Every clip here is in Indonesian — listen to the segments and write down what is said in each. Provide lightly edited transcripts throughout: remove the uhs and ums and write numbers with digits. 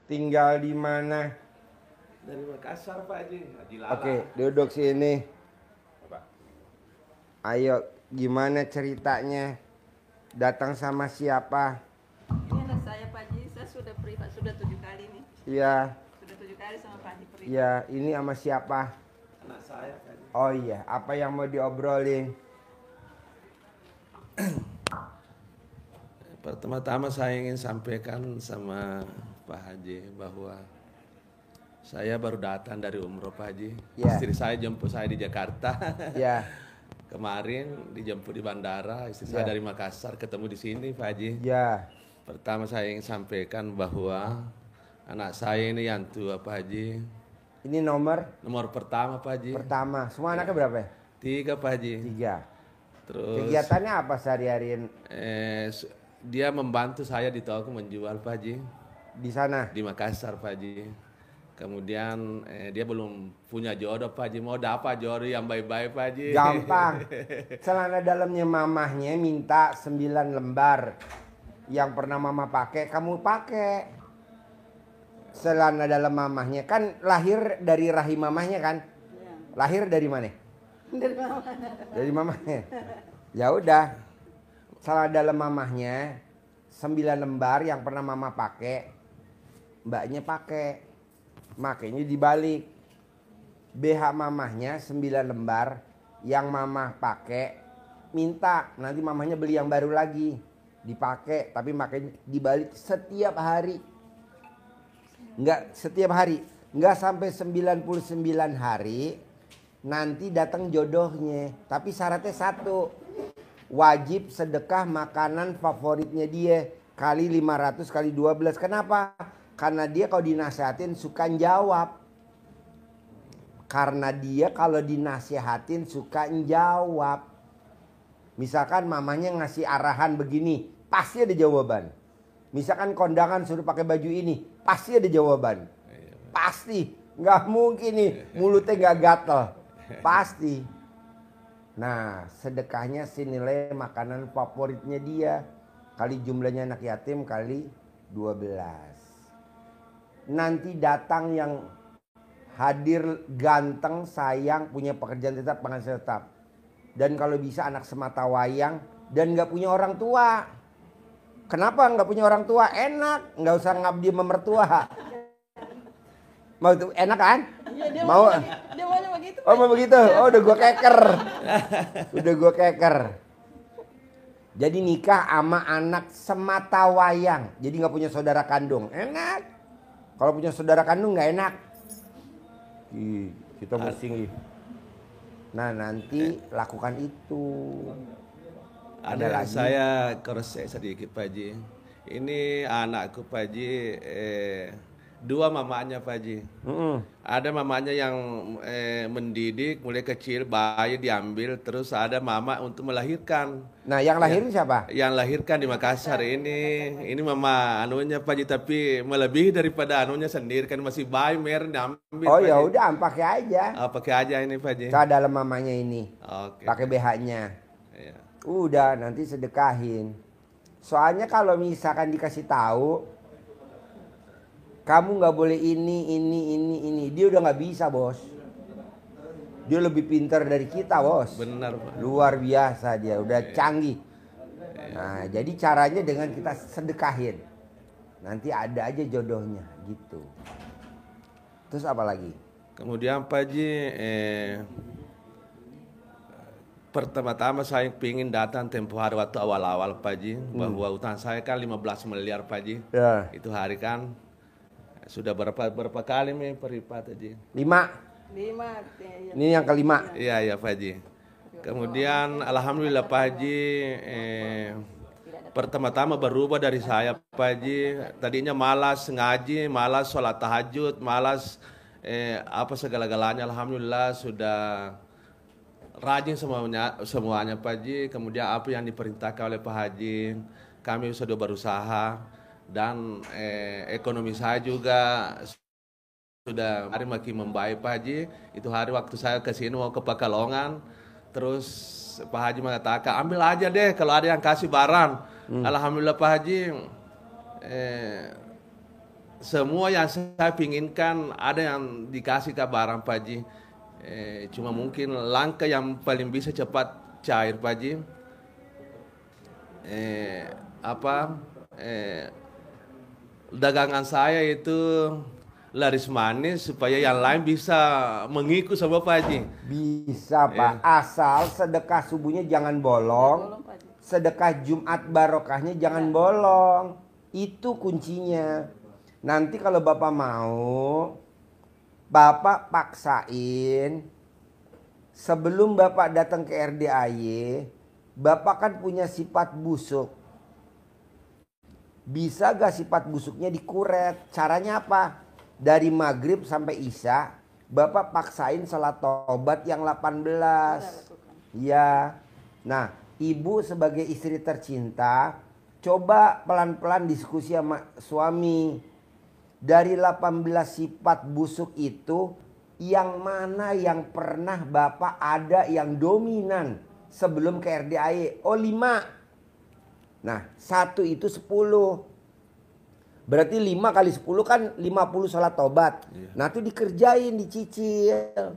Tinggal di mana? Dari Makassar Pak Haji. Haji Lala. Oke, duduk sini. Apa? Ayo, gimana ceritanya? Datang sama siapa? Ini anak saya Pak Haji, saya sudah privat, sudah 7 kali nih. Iya, Sudah 7 kali sama Pak Haji privat. iya. Ini sama siapa? Anak saya Pak Haji. Oh iya, apa yang mau diobrolin? Pertama-tama saya ingin sampaikan sama Pak Haji bahwa saya baru datang dari umroh Pak Haji. Ya. Istri saya jemput saya di Jakarta. Ya, Kemarin dijemput di bandara, istri Ya. saya dari Makassar ketemu di sini Pak Haji. ya. Pertama saya ingin sampaikan bahwa anak saya ini yang tua Pak Haji. Ini nomor Nomor pertama Pak Haji. pertama. Semua anaknya berapa ya? 3 Pak Haji. 3. Terus Kegiatannya apa sehari-hari dia membantu saya di toko menjual Pak Haji di sana? di Makassar Pak Haji. Kemudian dia belum punya jodoh Pak Haji. Mau dapat jodoh yang baik-baik Pak Haji. Gampang. Celana dalamnya mamahnya minta 9 lembar. Yang pernah mama pakai, kamu pakai. Celana dalam mamahnya. Kan lahir dari rahim mamahnya kan? Ya. Lahir dari mana? Dari mama. Dari mamahnya. Ya udah. Celana dalam mamahnya 9 lembar yang pernah mama pakai. Mbaknya pakai. Makanya dibalik. BH mamahnya 9 lembar yang mamah pakai minta, nanti mamahnya beli yang baru lagi dipakai, tapi makanya dibalik setiap hari. Enggak setiap hari, enggak sampai 99 hari nanti datang jodohnya, tapi syaratnya satu, wajib sedekah makanan favoritnya dia kali 500 kali 12. Kenapa? Karena dia kalau dinasihatin suka jawab. Karena dia kalau dinasihatin suka jawab. Misalkan mamanya ngasih arahan begini, pasti ada jawaban. Misalkan kondangan suruh pakai baju ini, pasti ada jawaban. Pasti. Nggak mungkin nih mulutnya nggak gatel. Pasti. Nah, sedekahnya senilai makanan favoritnya dia. Kali jumlahnya anak yatim kali 12. Nanti datang yang hadir ganteng, sayang, punya pekerjaan tetap, penghasilan tetap. Dan kalau bisa anak semata wayang dan nggak punya orang tua. Kenapa nggak punya orang tua? Enak, nggak usah ngabdi sama mertua. Mau itu enak kan? Iya, dia Mau? dia maunya begitu. Oh mau begitu? Oh udah gua keker. Udah gua keker. Jadi nikah sama anak semata wayang. Jadi nggak punya saudara kandung. Enak. Kalau punya saudara kandung nggak enak. Ih, kita mesti. Nah nanti lakukan itu. Ada lagi? saya koreksi sedikit Pak Haji. Ini anakku Pak Haji, dua mamanya Pak Haji. Ada mamanya yang mendidik mulai kecil, bayi diambil, terus ada mama untuk melahirkan. Nah yang lahirin siapa? Yang lahirkan di Makassar ini mama anunya Pak Haji, tapi melebihi daripada anunya sendiri kan masih bayi mer diambil. Oh Pak ya Haji. udah pakai aja. Pakai aja ini Pak Haji. Ke dalam mamanya ini. Oke. Pakai BH-nya. Iya. Udah nanti sedekahin. Soalnya kalau misalkan dikasih tahu kamu nggak boleh ini. Dia udah nggak bisa bos. Dia lebih pintar dari kita bos. Benar Pak. Luar biasa dia, udah canggih. Nah jadi caranya dengan kita sedekahin. Nanti ada aja jodohnya gitu. Terus apa lagi? Kemudian Pak Haji, pertama-tama saya ingin datang tempo hari waktu awal-awal Pak Haji, bahwa utang saya kan 15 miliar Pak Haji. Ya. Itu hari kan sudah berapa kali nih peripat Haji. 5. 5. Ya. Ini yang kelima. Iya ya Pak Haji. Kemudian alhamdulillah Pak Haji, pertama-tama berubah dari saya Pak Haji. Tadinya malas ngaji, malas sholat tahajud, malas apa segala-galanya. Alhamdulillah sudah rajin semuanya Pak Haji. Kemudian apa yang diperintahkan oleh Pak Haji, kami sudah berusaha. Dan ekonomi saya juga sudah hari makin membaik Pak Haji. Itu hari waktu saya ke sini mau ke Pekalongan, terus Pak Haji mengatakan ambil aja deh kalau ada yang kasih barang. Alhamdulillah Pak Haji, semua yang saya pinginkan ada yang dikasih ke barang Pak Haji. Cuma mungkin langkah yang paling bisa cepat cair Pak Haji. Dagangan saya itu laris manis supaya yang lain bisa mengikut sama Pak Haji. Bisa Pak, asal sedekah subuhnya jangan bolong, Tolong, Pak Haji. sedekah Jumat barokahnya jangan bolong. Itu kuncinya. Nanti kalau Bapak mau, Bapak paksain sebelum Bapak datang ke RDAY, Bapak kan punya sifat busuk. Bisa gak sifat busuknya dikuret? Caranya apa? Dari maghrib sampai isya, Bapak paksain salat tobat yang 18. Ya. Nah, ibu sebagai istri tercinta, coba pelan-pelan diskusi sama suami. Dari 18 sifat busuk itu, yang mana yang pernah Bapak ada yang dominan sebelum ke RDAY? Oh 5. Nah 1 itu 10. Berarti 5 kali 10 kan 50 salat tobat. Nah itu dikerjain, dicicil.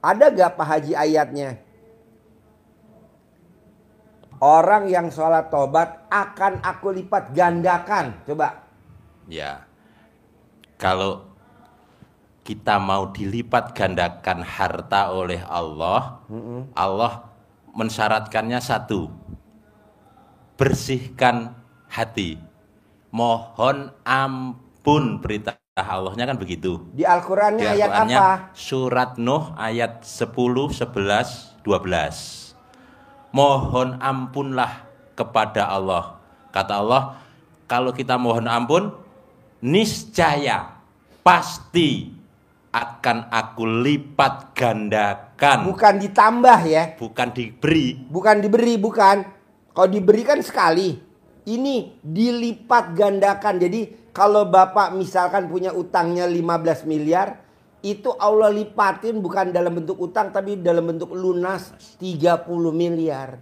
Ada gak Pak Haji ayatnya? Orang yang salat tobat akan aku lipat gandakan. Coba. Ya, kalau kita mau dilipat gandakan harta oleh Allah, Allah mensyaratkannya 1, bersihkan hati, mohon ampun, perintah Allahnya kan begitu. Di Al-Qurannya ayat Al-Qur'annya apa? Surat Nuh ayat 10, 11, 12. Mohon ampunlah kepada Allah. Kata Allah, kalau kita mohon ampun, niscaya pasti akan aku lipat gandakan. Bukan ditambah ya. Bukan diberi. Bukan diberi, bukan. Kalau diberi kan sekali. Ini dilipat gandakan. Jadi kalau Bapak misalkan punya utangnya 15 miliar. Itu Allah lipatin bukan dalam bentuk utang tapi dalam bentuk lunas 30 miliar.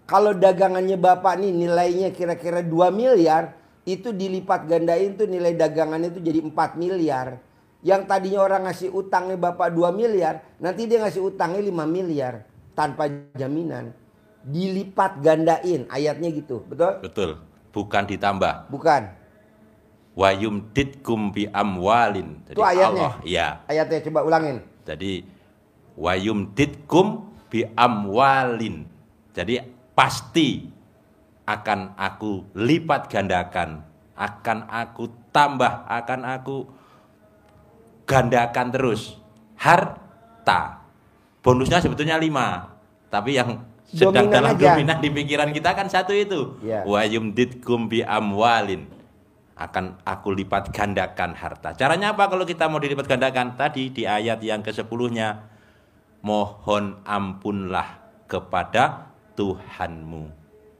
Kalau dagangannya Bapak nih nilainya kira-kira 2 miliar. Itu dilipat gandain tuh nilai dagangannya itu jadi 4 miliar. Yang tadinya orang ngasih utangnya Bapak 2 miliar. Nanti dia ngasih utangnya 5 miliar. Tanpa jaminan. Dilipat gandain. Ayatnya gitu. Betul? Betul. Bukan ditambah. Bukan. Wa yumditkum bi amwalin. Jadi Itu ayatnya? Allah, ya. Ayatnya coba ulangin. Jadi wa yumditkum bi amwalin. Jadi pasti akan aku lipat gandakan, akan aku tambah, akan aku gandakan terus harta. Bonusnya sebetulnya 5, tapi yang sedang Dominan dalam aja. dominan di pikiran kita kan 1 itu. Ya. Wa yumditkum bi amwalin, akan aku lipat gandakan harta. Caranya apa kalau kita mau dilipat gandakan? Tadi di ayat yang ke-10-nya, mohon ampunlah kepada Tuhanmu.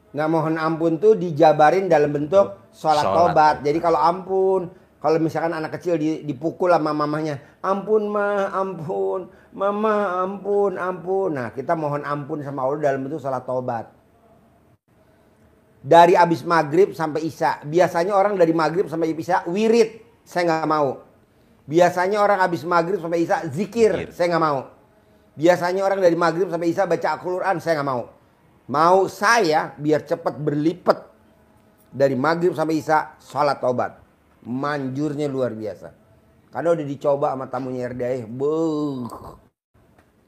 Nah mohon ampun tuh dijabarin dalam bentuk sholat tobat. Jadi kalau ampun, kalau misalkan anak kecil dipukul sama mamahnya, ampun ma, ampun, mama, ampun, ampun. Nah kita mohon ampun sama Allah dalam bentuk sholat tobat. Dari abis maghrib sampai isya. Biasanya orang dari maghrib sampai isya wirid, saya nggak mau. Biasanya orang abis maghrib sampai isya zikir, saya nggak mau. Biasanya orang dari maghrib sampai isya baca Al-Quran, saya nggak mau. Mau saya biar cepat berlipat dari maghrib sampai isya sholat tobat. Manjurnya luar biasa. Karena udah dicoba sama tamunya RDAY.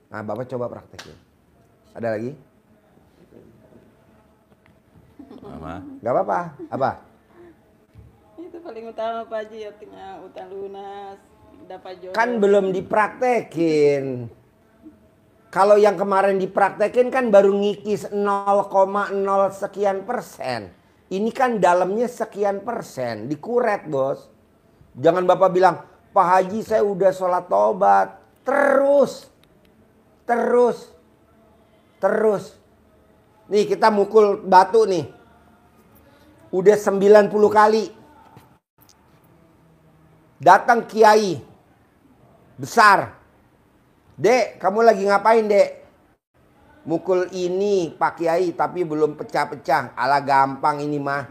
Nah Bapak coba praktekin. Ada lagi? Mama. Gak apa-apa. Apa? Itu paling utama Pak Haji, ya punya utang lunas, dapat jodoh. Kan belum dipraktekin. Kalau yang kemarin dipraktekin kan baru ngikis 0,0 sekian persen. Ini kan dalamnya sekian persen. Dikuret bos. Jangan Bapak bilang, Pak Haji saya udah sholat tobat. Terus. Nih kita mukul batu nih. Udah 90 kali. Datang kiai. Besar. Dek, kamu lagi ngapain dek? Mukul ini Pak Kiai tapi belum pecah-pecah. Ala gampang ini mah.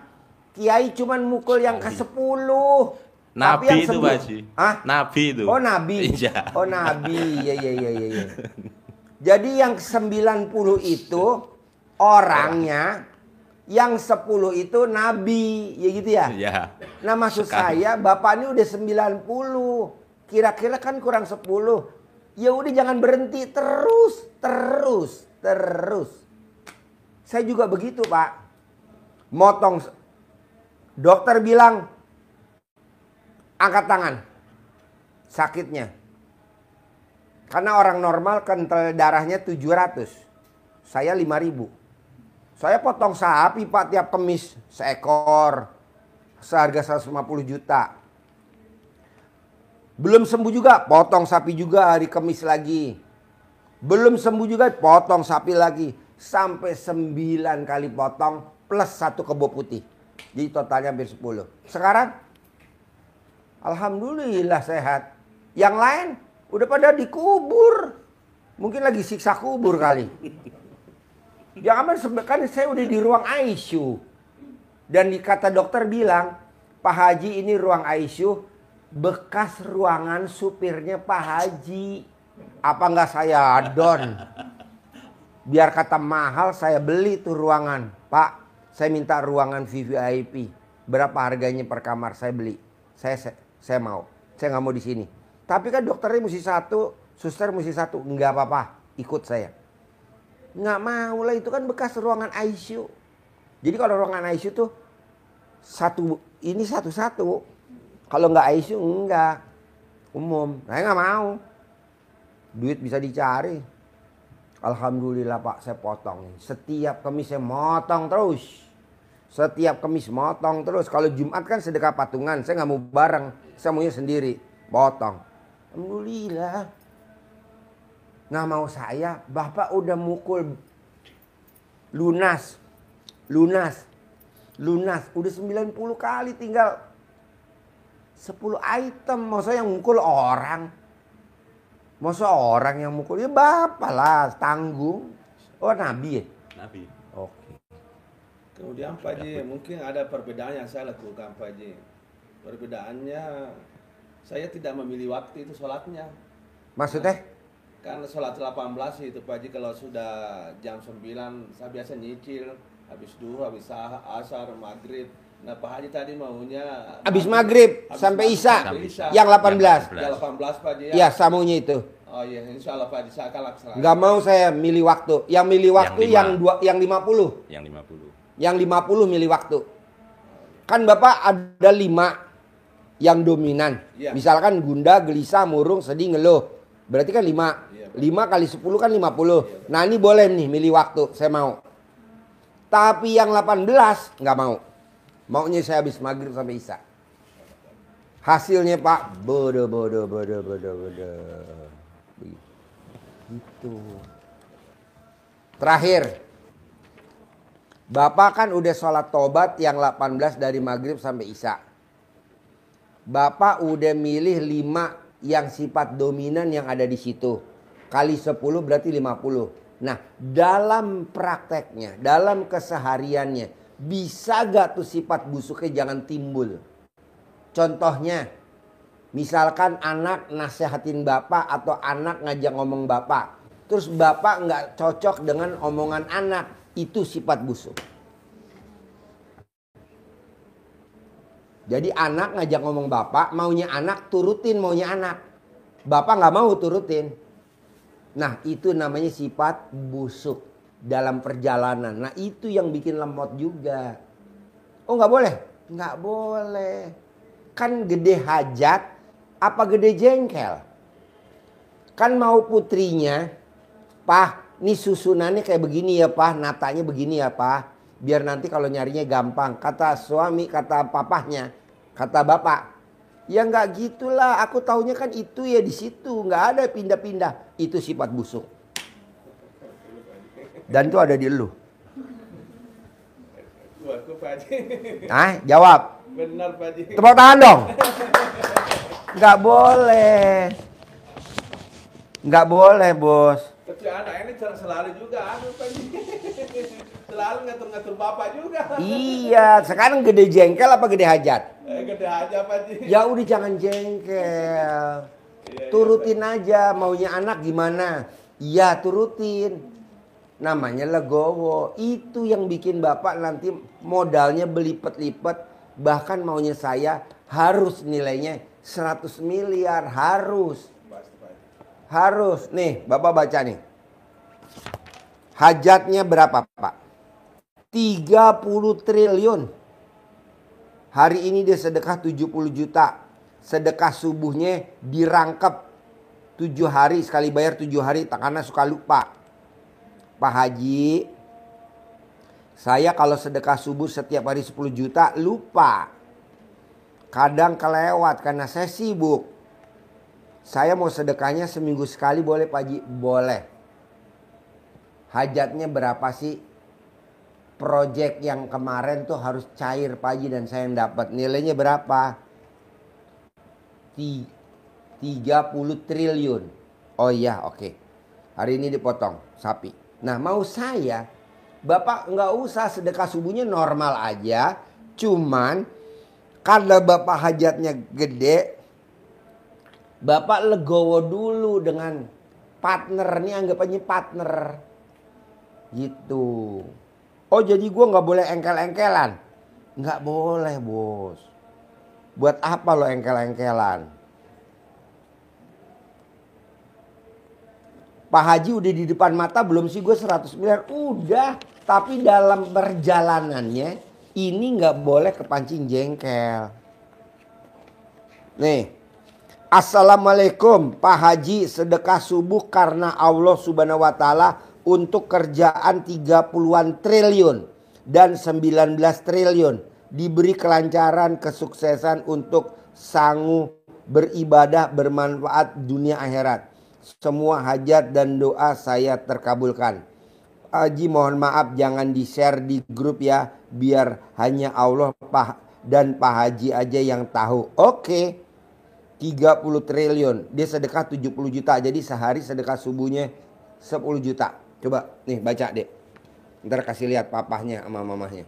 Kiai cuman mukul yang ke-10. Tapi Nabi yang itu Pak Haji. Hah? Nabi itu. Oh Nabi. Iya. Oh Nabi. Iya. Jadi yang 90 itu orangnya, yang 10 itu Nabi. Ya gitu ya? Iya. Nah maksud Sekali. saya Bapak ini udah 90. Kira-kira kan kurang 10. Ya udah jangan berhenti, terus. Saya juga begitu Pak. Motong. Dokter bilang angkat tangan. Sakitnya. Karena orang normal kental darahnya 700. Saya 5.000. Saya potong sapi Pak tiap kemis. Seekor. Seharga 150 juta. Belum sembuh juga, potong sapi juga hari Kamis lagi. Belum sembuh juga, potong sapi lagi. Sampai 9 kali potong plus 1 kebo putih. Jadi totalnya hampir 10. Sekarang, alhamdulillah sehat. Yang lain udah pada dikubur. Mungkin lagi siksa kubur kali. Jangan kan saya udah di ruang ICU. Dan kata dokter bilang, Pak Haji ini ruang ICU. Bekas ruangan supirnya Pak Haji. Apa nggak saya adon? Biar kata mahal saya beli tuh ruangan. Pak, saya minta ruangan VVIP. Berapa harganya per kamar? Saya beli. Saya mau. Saya nggak mau di sini. Tapi kan dokternya mesti 1, suster mesti 1. Nggak apa-apa, ikut saya. Nggak mau lah, itu kan bekas ruangan ICU. Jadi kalau ruangan ICU tuh ini satu-satu. Kalau nggak ICU enggak. Umum. Saya nggak mau. Duit bisa dicari. Alhamdulillah Pak, saya potong. Setiap Kamis saya motong terus. Setiap Kamis motong terus. Kalau Jumat kan sedekah patungan. Saya nggak mau bareng. Saya maunya sendiri. Potong. Alhamdulillah. Nggak mau saya. Bapak udah mukul. Lunas. Udah 90 kali tinggal 10 item. Masa yang mukul orang? Masa orang yang mukul? Ya Bapak lah, tanggung. Oh Nabi ya? Nabi. Oke. Kemudian Pak Haji, mungkin ada perbedaan yang saya lakukan Pak Haji. Perbedaannya, saya tidak memilih waktu itu sholatnya. Maksudnya? Karena sholat 18 itu Pak Haji, kalau sudah jam 9, saya biasa nyicil. Habis duhur, habis asar, maghrib. Nah Pak Haji tadi maunya Habis maghrib sampai Isya. Yang 18. Yang 18 Pak Haji ya. Ya, samunya itu. Oh iya, insya Allah Pak Haji, saya akan laksanakan. Nggak mau saya milih waktu. Yang milih waktu Yang yang 50. Yang 50. Yang 50 milih waktu. Kan Bapak ada 5 yang dominan. Iya. Misalkan gundah, gelisah, murung, sedih, ngeluh. Berarti kan 5. Iya, 5 kali 10 kan 50. Nah ini boleh nih milih waktu. Saya mau. Tapi yang 18 nggak mau. Maunya saya habis maghrib sampai Isya. Hasilnya Pak, bodoh. Gitu. Terakhir. Bapak kan udah sholat tobat yang 18 dari maghrib sampai Isya. Bapak udah milih 5 yang sifat dominan yang ada di situ. Kali 10 berarti 50. Nah, dalam prakteknya, dalam kesehariannya, bisa gak tuh sifat busuknya jangan timbul? Contohnya, misalkan anak nasehatin bapak atau anak ngajak ngomong bapak. Terus bapak gak cocok dengan omongan anak. Itu sifat busuk. Jadi anak ngajak ngomong bapak, maunya anak turutin maunya anak. Bapak gak mau turutin. Nah itu namanya sifat busuk dalam perjalanan. Nah itu yang bikin lemot juga. Oh nggak boleh? Nggak boleh. Kan gede hajat apa gede jengkel? Kan mau putrinya, Pah, ini susunannya kayak begini ya Pah, natanya begini ya Pah. Biar nanti kalau nyarinya gampang. Kata suami, kata papahnya, kata bapak. Ya nggak gitulah, aku taunya kan itu ya di situ, nggak ada pindah-pindah. Itu sifat busuk. Dan itu ada di elu. Buatku Pak Haji. Nah, jawab. Benar Pak Haji. Tepuk tangan dong. Nggak boleh. Nggak boleh bos. Tapi anak ini selalu juga Pak Haji. selalu ngatur-ngatur bapak juga. Iya, sekarang gede jengkel apa gede hajat? Gede aja Pak Haji. Ya udah jangan jengkel. Turutin aja maunya anak gimana. Iya turutin. Namanya legowo. Itu yang bikin bapak nanti modalnya belipet-lipet. Bahkan maunya saya harus nilainya 100 miliar. Harus. Harus. Nih bapak baca nih. Hajatnya berapa Pak? 30 triliun. Hari ini dia sedekah 70 juta. Sedekah subuhnya dirangkep 7 hari. Sekali bayar 7 hari karena suka lupa. Pak Haji, saya kalau sedekah subuh setiap hari 10 juta lupa. Kadang kelewat karena saya sibuk. Saya mau sedekahnya seminggu sekali boleh Pak Haji? Boleh. Hajatnya berapa sih? Project yang kemarin tuh harus cair Pak Haji dan saya yang dapat. Nilainya berapa? 30 triliun. Oh iya oke. Hari ini dipotong sapi. Nah mau saya, Bapak nggak usah sedekah subuhnya normal aja. Cuman karena Bapak hajatnya gede, Bapak legowo dulu dengan partner. Ini anggapannya partner. Gitu. Oh jadi gue nggak boleh engkel-engkelan? Nggak boleh bos. Buat apa lo engkel-engkelan? Pak Haji udah di depan mata belum sih gue 100 miliar? Udah. Tapi dalam perjalanannya ini nggak boleh kepancing jengkel. Nih. Assalamualaikum Pak Haji, sedekah subuh karena Allah Subhanahu wa Ta'ala untuk kerjaan 30-an triliun dan 19 triliun. Diberi kelancaran, kesuksesan untuk sanggup beribadah bermanfaat dunia akhirat. Semua hajat dan doa saya terkabulkan. Haji mohon maaf jangan di-share di grup ya. Biar hanya Allah dan Pak Haji aja yang tahu. Oke. 30 triliun. Dia sedekah 70 juta. Jadi sehari sedekah subuhnya 10 juta. Coba nih baca dek. Ntar kasih lihat papahnya sama mamahnya.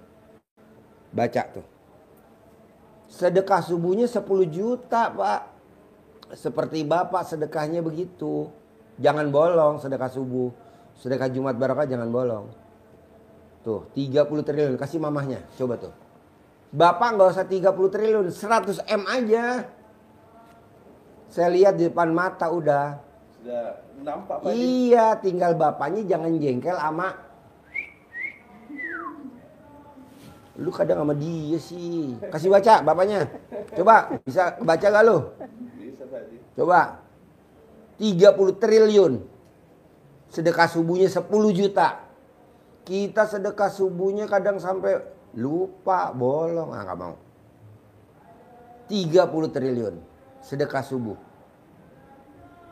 Baca tuh. Sedekah subuhnya 10 juta Pak. Seperti Bapak sedekahnya begitu. Jangan bolong sedekah subuh. Sedekah Jumat Barokah jangan bolong. Tuh 30 triliun. Kasih mamahnya. Coba tuh. Bapak nggak usah 30 triliun. 100 M aja. Saya lihat di depan mata udah. Sudah nampak Pak Haji. Iya tinggal bapaknya jangan jengkel sama. Lu kadang sama dia sih. Kasih baca bapaknya. Coba bisa baca gak lu? Bisa Pak Haji. Coba. 30 triliun. Sedekah subuhnya 10 juta. Kita sedekah subuhnya kadang sampai lupa bolong. Ah gak mau. 30 triliun. Sedekah subuh.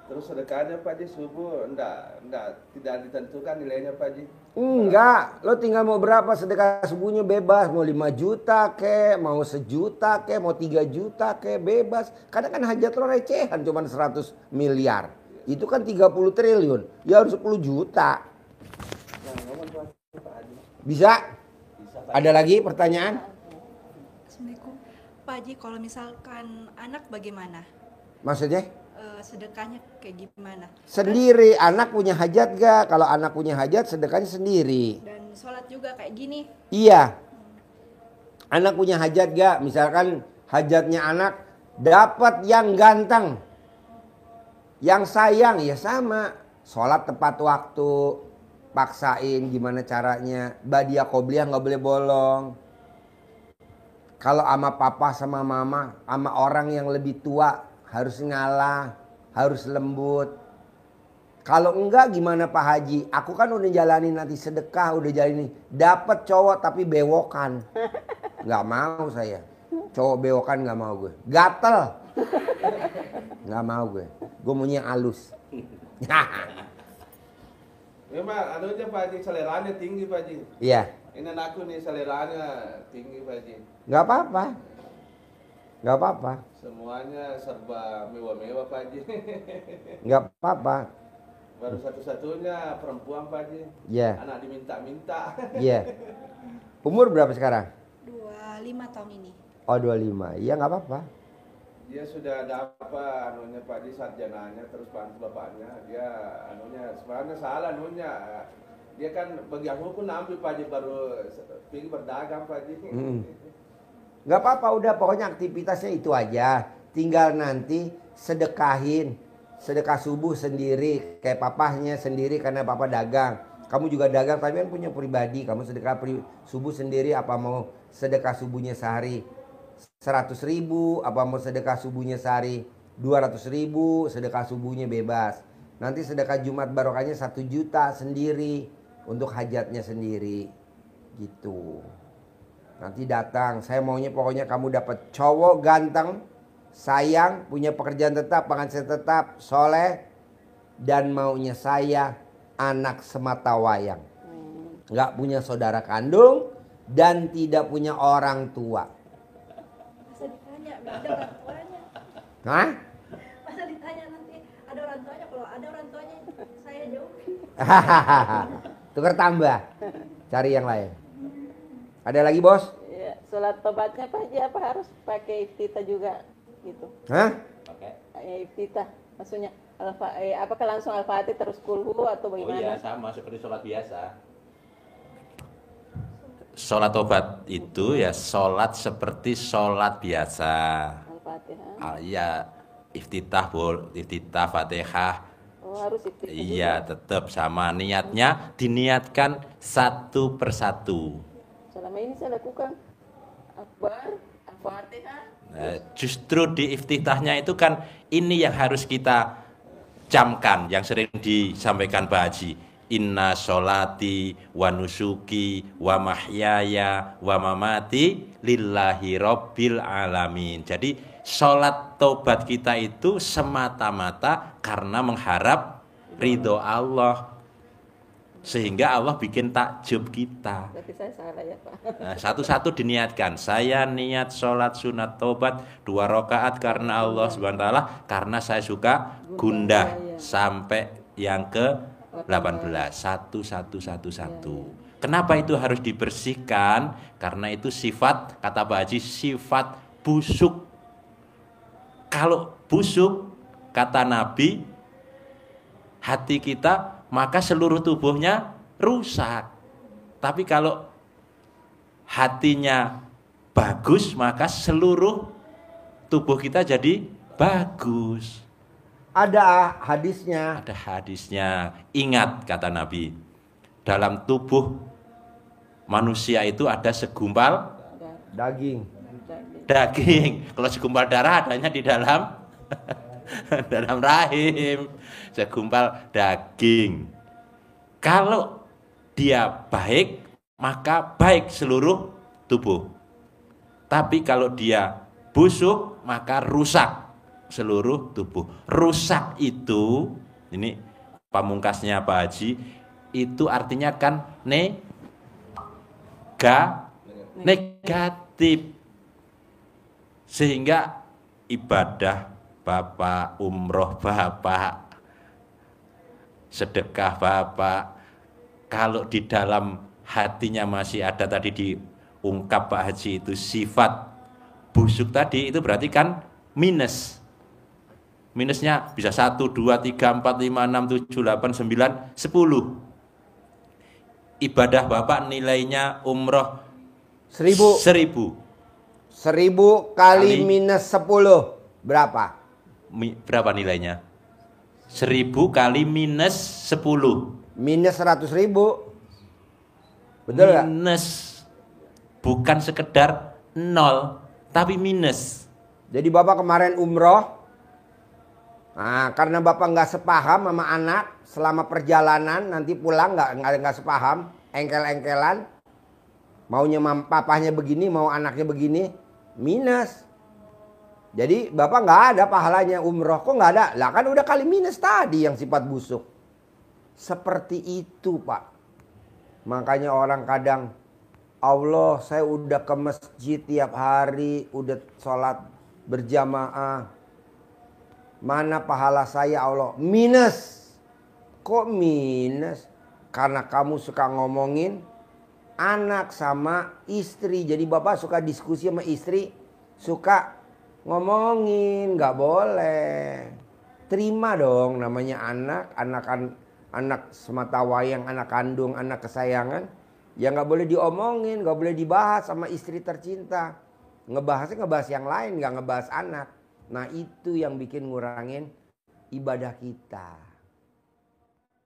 Terus sedekahnya Pak Haji subuh tidak ditentukan nilainya Pak Haji. Enggak, lo tinggal mau berapa sedekah subuhnya bebas. Mau 5 juta ke, mau 1 juta ke, mau 3 juta ke, bebas. Kadang kan hajat lo recehan cuman 100 miliar. Itu kan 30 triliun. Ya harus 10 juta. Bisa? Ada lagi pertanyaan? Assalamualaikum. Pak Haji, kalau misalkan anak bagaimana? Maksudnya? Sedekahnya kayak gimana? Sendiri, anak punya hajat gak? Kalau anak punya hajat sedekahnya sendiri. Dan sholat juga kayak gini. Iya. Anak punya hajat gak? Misalkan hajatnya anak dapat yang ganteng. Yang sayang ya sama. Sholat tepat waktu. Paksain gimana caranya. Badiah qobliyah gak boleh bolong. Kalau sama papa sama mama, sama orang yang lebih tua harus ngalah, harus lembut. Kalau enggak gimana Pak Haji? Aku kan udah jalanin nanti sedekah, udah jalanin. Dapat cowok tapi bewokan. Nggak mau saya. Cowok bewokan nggak mau gue. Gatel. Nggak mau gue. Gue maunya halus. Memang anunya Pak Haji seleranya tinggi Pak Haji. Iya. Ini anakku nih seleranya tinggi Pak Haji. Nggak apa-apa. Nggak apa-apa. Semuanya serba mewah-mewah Pak Haji. Nggak apa-apa. Baru satu-satunya perempuan Pak Haji. Iya. Anak diminta-minta. Iya. Umur berapa sekarang? 25 tahun ini. Oh 25. Iya nggak apa-apa. Dia sudah dapat anunya Pak Haji, sarjananya, terus bantu bapaknya. Dia anunya sebenarnya salah anunya. Dia kan bagian hukum ambil Pak Haji, baru pergi berdagang Pak Haji. Nggak apa-apa, udah pokoknya aktivitasnya itu aja. Tinggal nanti sedekahin. Sedekah subuh sendiri, kayak papahnya sendiri karena papa dagang. Kamu juga dagang tapi kan punya pribadi. Kamu sedekah subuh sendiri, apa mau sedekah subuhnya sehari 100.000, apa mau sedekah subuhnya sehari 200.000, sedekah subuhnya bebas. Nanti sedekah Jumat barokahnya 1 juta sendiri untuk hajatnya sendiri. Gitu. Nanti datang, saya maunya pokoknya kamu dapat cowok ganteng, sayang, punya pekerjaan tetap, penghasilan tetap, soleh, dan maunya saya anak semata wayang. Nggak punya saudara kandung dan tidak punya orang tua. Masa ditanya, nggak ada orang tuanya. Hah? Masa ditanya nanti ada orang tuanya, kalau ada orang tuanya saya jauh. Tukar tambah, cari yang lain. Ada lagi bos? Ya, sholat tobatnya Pak Haji apa harus pakai iftitah juga gitu? Hah? Iftitah, maksudnya apakah langsung al-fatih terus kulhu atau Oh bagaimana? iya, sama seperti sholat biasa. Sholat tobat itu ya sholat seperti sholat biasa. Al-fatihah. Ya, iftitah, fatihah. Oh harus iftitah. Iya, juga. tetap sama niatnya, diniatkan satu persatu. Selama ini saya lakukan akbar, al-fatihah. Justru di iftitahnya itu kan ini yang harus kita camkan, yang sering disampaikan Pak Haji. Inna sholati wa nusuki wa mahyaya wa mamati lillahi rabbil alamin. Jadi sholat taubat kita itu semata-mata karena mengharap ridho Allah. Sehingga Allah bikin takjub kita. Berarti saya salah ya Pak. Nah, satu-satu diniatkan. Saya niat sholat sunat taubat 2 rakaat karena Allah Subhanahu wa taala, karena saya suka gundah sampai yang ke 18. Satu. Kenapa itu harus dibersihkan? Karena itu sifat, kata Pak Haji, sifat busuk. Kalau busuk, kata Nabi, hati kita, maka seluruh tubuhnya rusak. Tapi kalau hatinya bagus, maka seluruh tubuh kita jadi bagus. Ada hadisnya. Ada hadisnya. Ingat, kata Nabi, dalam tubuh manusia itu ada segumpal Daging. daging. Kalau segumpal darah adanya di dalam dalam rahim. Segumpal daging. Kalau dia baik, maka baik seluruh tubuh. Tapi kalau dia busuk, maka rusak seluruh tubuh. Rusak itu, ini pamungkasnya Pak Haji, itu artinya kan negatif. Sehingga ibadah Bapak, umroh Bapak, sedekah Bapak, kalau di dalam hatinya masih ada tadi diungkap Pak Haji itu sifat busuk tadi, itu berarti kan minus. Minusnya bisa 1, 2, 3, 4, 5, 6, 7, 8, 9, 10. Ibadah Bapak nilainya umroh 1000. 1000 kali minus 10 berapa? Berapa nilainya? 1000 kali minus 10. Minus 100.000. Betul nggak? Minus. Bukan sekedar 0, tapi minus. Jadi Bapak kemarin umroh. Nah, karena Bapak nggak sepaham sama anak selama perjalanan, nanti pulang nggak sepaham, engkel-engkelan. Maunya papahnya begini, mau anaknya begini, minus. Jadi Bapak nggak ada pahalanya umroh, kok nggak ada? Lah kan udah kali minus tadi yang sifat busuk. Seperti itu Pak. Makanya orang kadang, Allah saya udah ke masjid tiap hari, udah sholat berjamaah. Mana pahala saya Allah? Minus. Kok minus? Karena kamu suka ngomongin anak sama istri. Jadi bapak suka diskusi sama istri, suka ngomongin, nggak boleh. Terima dong, namanya anak semata wayang, anak kandung, anak kesayangan. Ya nggak boleh diomongin, nggak boleh dibahas sama istri tercinta. Ngebahasnya ngebahas yang lain, nggak ngebahas anak. Nah itu yang bikin ngurangin ibadah kita.